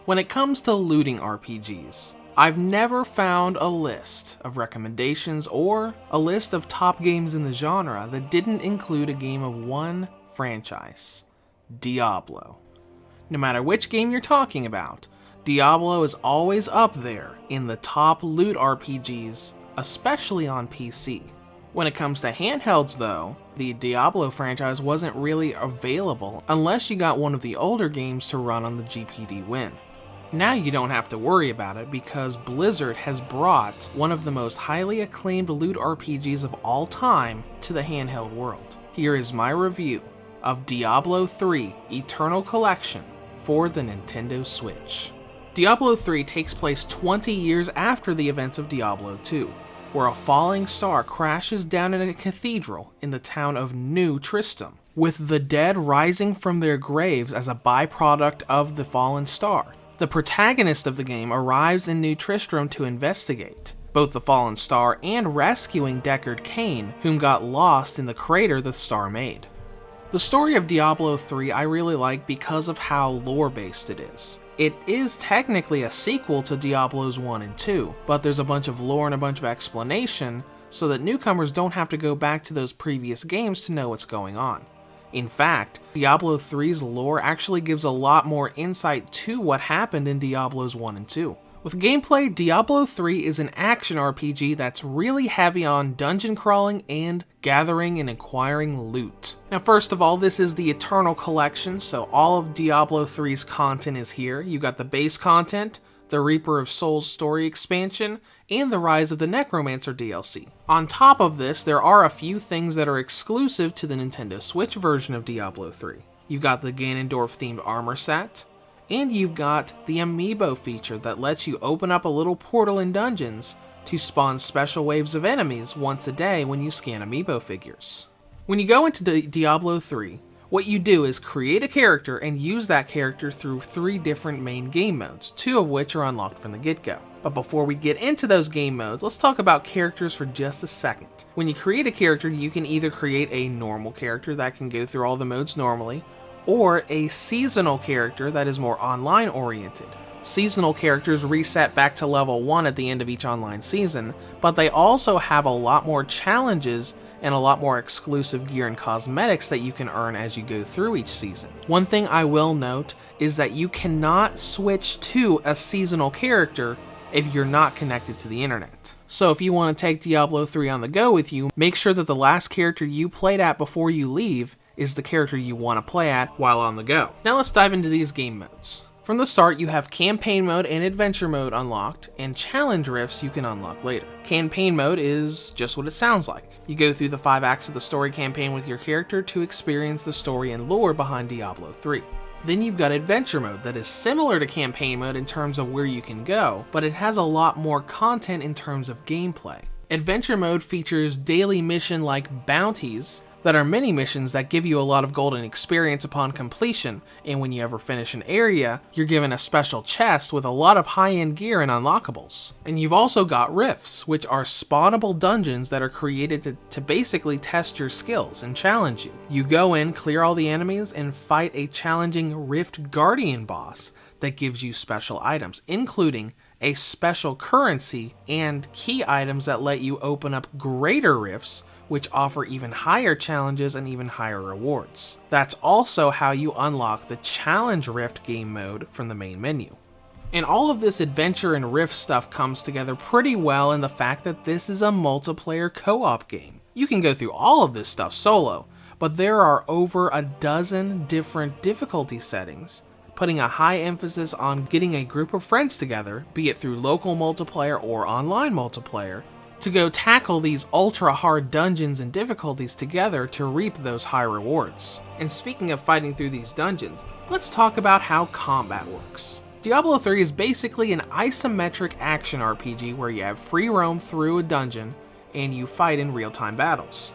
When it comes to looting RPGs, I've never found a list of recommendations or a list of top games in the genre that didn't include a game of one franchise: Diablo. No matter which game you're talking about, Diablo is always up there in the top loot RPGs, especially on PC. When it comes to handhelds though, the Diablo franchise wasn't really available unless you got one of the older games to run on the GPD Win. Now you don't have to worry about it because Blizzard has brought one of the most highly acclaimed loot RPGs of all time to the handheld world. Here is my review of Diablo 3 Eternal Collection for the Nintendo Switch. Diablo 3 takes place 20 years after the events of Diablo 2, where a falling star crashes down in a cathedral in the town of New Tristram, with the dead rising from their graves as a byproduct of the fallen star. The protagonist of the game arrives in New Tristram to investigate both the fallen star and rescuing Deckard Cain, whom got lost in the crater the star made. The story of Diablo 3 I really like because of how lore-based it is. It is technically a sequel to Diablos 1 and 2, but there's a bunch of lore and a bunch of explanation so that newcomers don't have to go back to those previous games to know what's going on. In fact, Diablo 3's lore actually gives a lot more insight to what happened in Diablos 1 and 2. With gameplay, Diablo 3 is an action RPG that's really heavy on dungeon crawling and gathering and acquiring loot. Now first of all, this is the Eternal Collection, so all of Diablo 3's content is here. You got the base content, the Reaper of Souls story expansion, and the Rise of the Necromancer DLC. On top of this, there are a few things that are exclusive to the Nintendo Switch version of Diablo 3. You've got the Ganondorf themed armor set, and you've got the Amiibo feature that lets you open up a little portal in dungeons to spawn special waves of enemies once a day when you scan Amiibo figures. When you go into Diablo 3, what you do is create a character and use that character through 3 different main game modes, 2 of which are unlocked from the get-go. But before we get into those game modes, let's talk about characters for just a second. When you create a character, you can either create a normal character that can go through all the modes normally, or a seasonal character that is more online oriented. Seasonal characters reset back to level 1 at the end of each online season, but they also have a lot more challenges and a lot more exclusive gear and cosmetics that you can earn as you go through each season. One thing I will note is that you cannot switch to a seasonal character if you're not connected to the internet. So if you want to take Diablo 3 on the go with you, make sure that the last character you played at before you leave is the character you want to play at while on the go. Now let's dive into these game modes. From the start, you have Campaign Mode and Adventure Mode unlocked, and Challenge Rifts you can unlock later. Campaign Mode is just what it sounds like. You go through the 5 acts of the story campaign with your character to experience the story and lore behind Diablo 3. Then you've got Adventure Mode that is similar to Campaign Mode in terms of where you can go, but it has a lot more content in terms of gameplay. Adventure Mode features daily mission-like bounties that are mini missions that give you a lot of golden experience upon completion, and when you ever finish an area, you're given a special chest with a lot of high-end gear and unlockables. And you've also got rifts, which are spawnable dungeons that are created to basically test your skills and challenge you. You go in, clear all the enemies, and fight a challenging Rift Guardian boss that gives you special items, including a special currency and key items that let you open up greater rifts, which offer even higher challenges and even higher rewards. That's also how you unlock the Challenge Rift game mode from the main menu. And all of this adventure and rift stuff comes together pretty well in the fact that this is a multiplayer co-op game. You can go through all of this stuff solo, but there are over a dozen different difficulty settings, putting a high emphasis on getting a group of friends together, be it through local multiplayer or online multiplayer, to go tackle these ultra hard dungeons and difficulties together to reap those high rewards. And speaking of fighting through these dungeons, let's talk about how combat works. Diablo 3 is basically an isometric action RPG where you have free roam through a dungeon and you fight in real-time battles.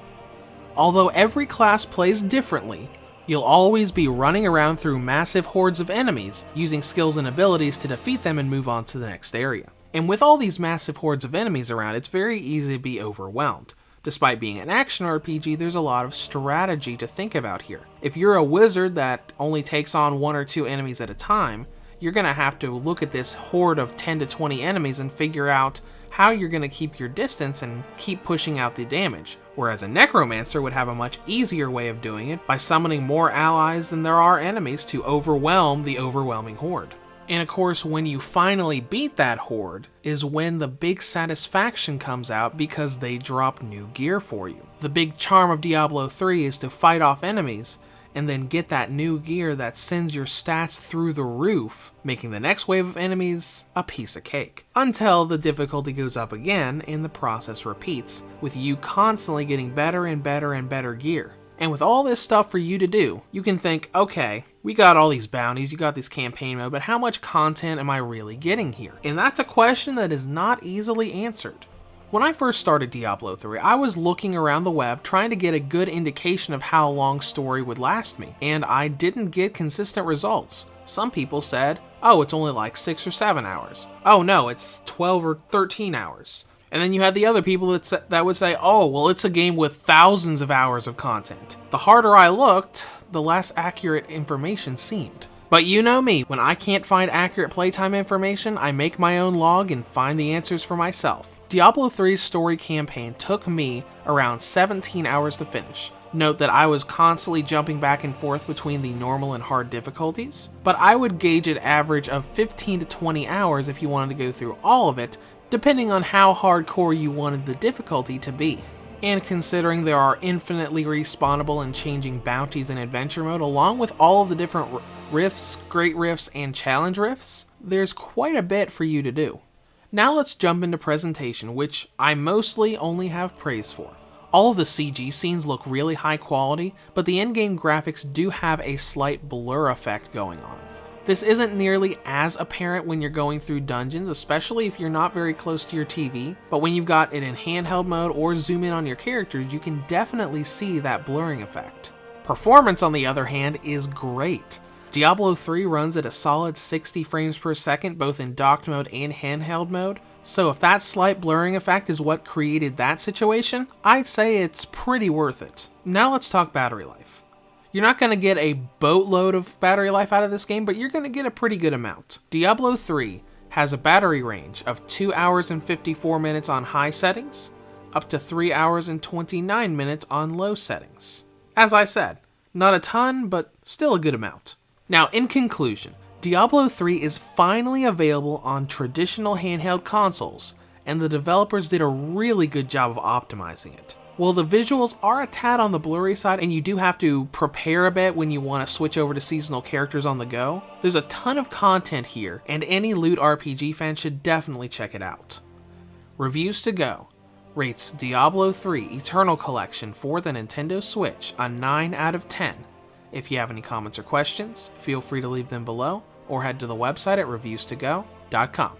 Although every class plays differently, you'll always be running around through massive hordes of enemies, using skills and abilities to defeat them and move on to the next area. And with all these massive hordes of enemies around, it's very easy to be overwhelmed. Despite being an action RPG, there's a lot of strategy to think about here. If you're a wizard that only takes on 1 or 2 enemies at a time, you're going to have to look at this horde of 10 to 20 enemies and figure out how you're going to keep your distance and keep pushing out the damage. Whereas a necromancer would have a much easier way of doing it by summoning more allies than there are enemies to overwhelm the overwhelming horde. And of course, when you finally beat that horde is when the big satisfaction comes out because they drop new gear for you. The big charm of Diablo 3 is to fight off enemies and then get that new gear that sends your stats through the roof, making the next wave of enemies a piece of cake. Until the difficulty goes up again and the process repeats, with you constantly getting better and better and better gear. And with all this stuff for you to do, you can think, okay, we got all these bounties, you got this campaign mode, but how much content am I really getting here? And that's a question that is not easily answered. When I first started Diablo 3, I was looking around the web trying to get a good indication of how a long story would last me, and I didn't get consistent results. Some people said, oh, it's only like 6 or 7 hours. Oh no, it's 12 or 13 hours. And then you had the other people that would say, oh, well, it's a game with thousands of hours of content. The harder I looked, the less accurate information seemed. But you know me, when I can't find accurate playtime information, I make my own log and find the answers for myself. Diablo 3's story campaign took me around 17 hours to finish. Note that I was constantly jumping back and forth between the normal and hard difficulties, but I would gauge an average of 15 to 20 hours if you wanted to go through all of it, depending on how hardcore you wanted the difficulty to be. And considering there are infinitely respawnable and changing bounties in adventure mode, along with all of the different rifts, great rifts, and challenge rifts, there's quite a bit for you to do. Now let's jump into presentation, which I mostly only have praise for. All of the CG scenes look really high quality, but the in-game graphics do have a slight blur effect going on. This isn't nearly as apparent when you're going through dungeons, especially if you're not very close to your TV, but when you've got it in handheld mode or zoom in on your characters, you can definitely see that blurring effect. Performance, on the other hand, is great. Diablo 3 runs at a solid 60 frames per second, both in docked mode and handheld mode, so if that slight blurring effect is what created that situation, I'd say it's pretty worth it. Now let's talk battery life. You're not going to get a boatload of battery life out of this game, but you're going to get a pretty good amount. Diablo 3 has a battery range of 2 hours and 54 minutes on high settings, up to 3 hours and 29 minutes on low settings. As I said, not a ton, but still a good amount. Now, in conclusion, Diablo 3 is finally available on traditional handheld consoles, and the developers did a really good job of optimizing it. While the visuals are a tad on the blurry side and you do have to prepare a bit when you want to switch over to seasonal characters on the go, there's a ton of content here, and any loot RPG fan should definitely check it out. Reviews to Go rates Diablo 3 Eternal Collection for the Nintendo Switch a 9 out of 10. If you have any comments or questions, feel free to leave them below, or head to the website at reviewstogo.com.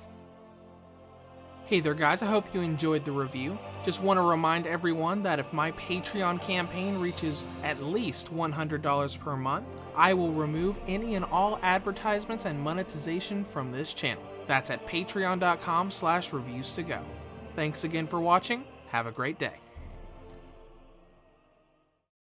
Hey there guys, I hope you enjoyed the review. Just want to remind everyone that if my Patreon campaign reaches at least $100 per month, I will remove any and all advertisements and monetization from this channel. That's at patreon.com/reviewstogo. Thanks again for watching, have a great day.